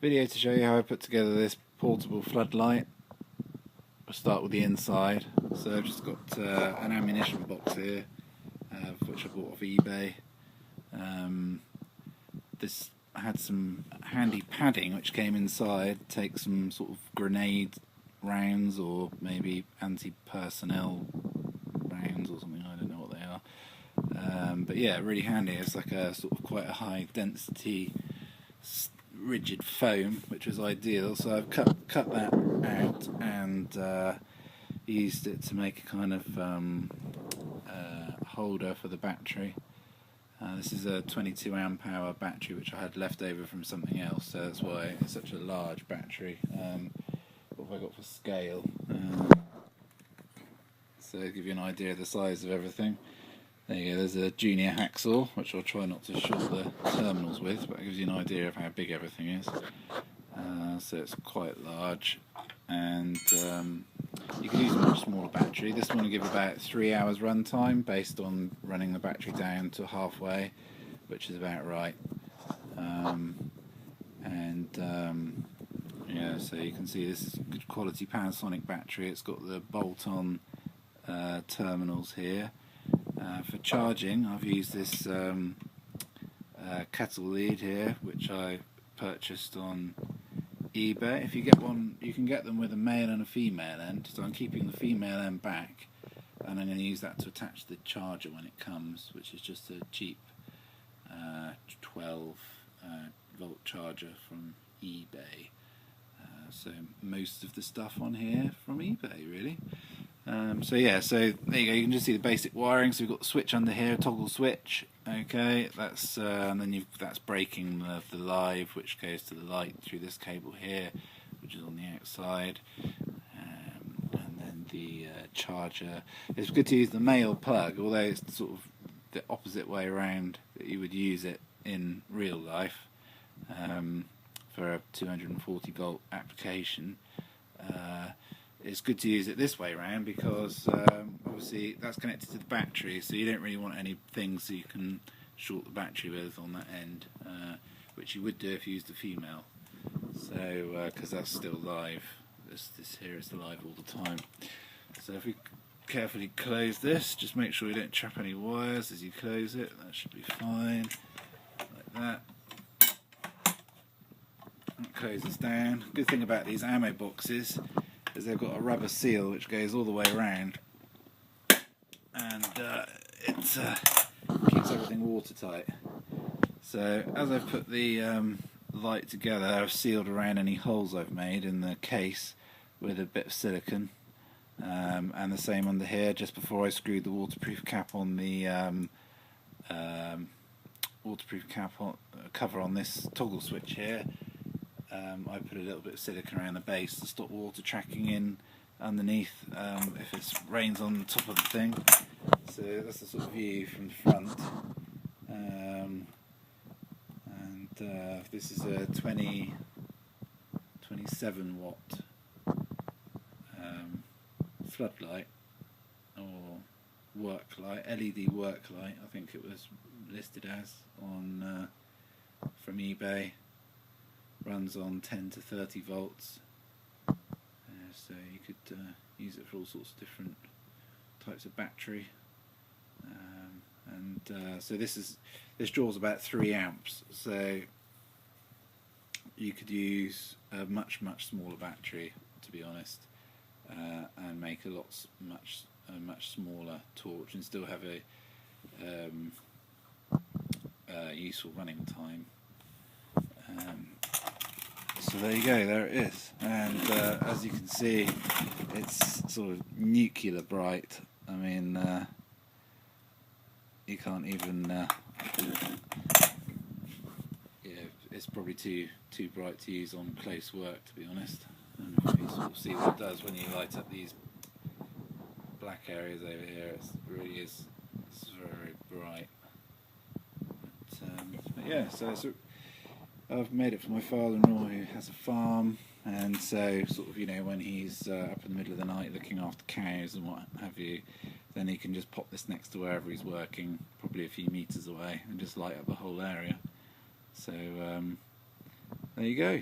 Video to show you how I put together this portable floodlight. We'll start with the inside. So I've just got an ammunition box here, which I bought off eBay. This had some handy padding which came inside, take some sort of grenade rounds or maybe anti-personnel rounds or something, I don't know what they are. But yeah, really handy. It's like a sort of quite a high density rigid foam, which was ideal, so I've cut that out and used it to make a kind of holder for the battery. This is a 22 amp hour battery which I had left over from something else, so that's why it's such a large battery. What have I got for scale? So to give you an idea of the size of everything. There you go, there's a junior hacksaw, which I'll try not to short the terminals with, but it gives you an idea of how big everything is. So it's quite large, and you can use a much smaller battery. This one will give about 3 hours run time based on running the battery down to halfway, which is about right. Yeah, so you can see this is a good quality Panasonic battery. It's got the bolt-on terminals here. For charging, I've used this kettle lead here, which I purchased on eBay. If you get one, you can get them with a male and a female end, so I'm keeping the female end back, and I'm going to use that to attach the charger when it comes, which is just a cheap 12 volt charger from eBay. So most of the stuff on here from eBay, really. So yeah, so there you go. You can just see the basic wiring. So we've got the switch under here, a toggle switch. Okay, that's and then that's breaking the live, which goes to the light through this cable here, which is on the outside. And then the charger. It's good to use the male plug, although it's sort of the opposite way around that you would use it in real life for a 240 volt application. It's good to use it this way around because obviously that's connected to the battery, so you don't really want any things that you can short the battery with on that end, which you would do if you used the female. So because that's still live, this here is live all the time. So if we carefully close this, just make sure you don't trap any wires as you close it. That should be fine, like that. That closes down. Good thing about these ammo boxes is they've got a rubber seal which goes all the way around, and it keeps everything watertight. So as I've put the light together, I've sealed around any holes I've made in the case with a bit of silicone, and the same under here. Just before I screwed the waterproof cap on the cover on this toggle switch here, I put a little bit of silicone around the base to stop water tracking in underneath if it rains on the top of the thing. So that's the sort of view from the front. This is a 27 watt floodlight or work light, LED work light, I think it was listed as on from eBay. Runs on 10 to 30 volts, so you could use it for all sorts of different types of battery, so this draws about 3 amps, so you could use a much smaller battery, to be honest, and make a much smaller torch and still have a useful running time. So there you go, there it is, and as you can see, it's sort of nuclear bright. I mean, you can't even, it's probably too bright to use on close work, to be honest. And if you sort of see what it does when you light up these black areas over here, it really is, it's very bright. But yeah, so I've made it for my father-in-law who has a farm, and so sort of, when he's up in the middle of the night looking after cows and what have you, then he can just pop this next to wherever he's working, probably a few meters away, and just light up the whole area. So there you go.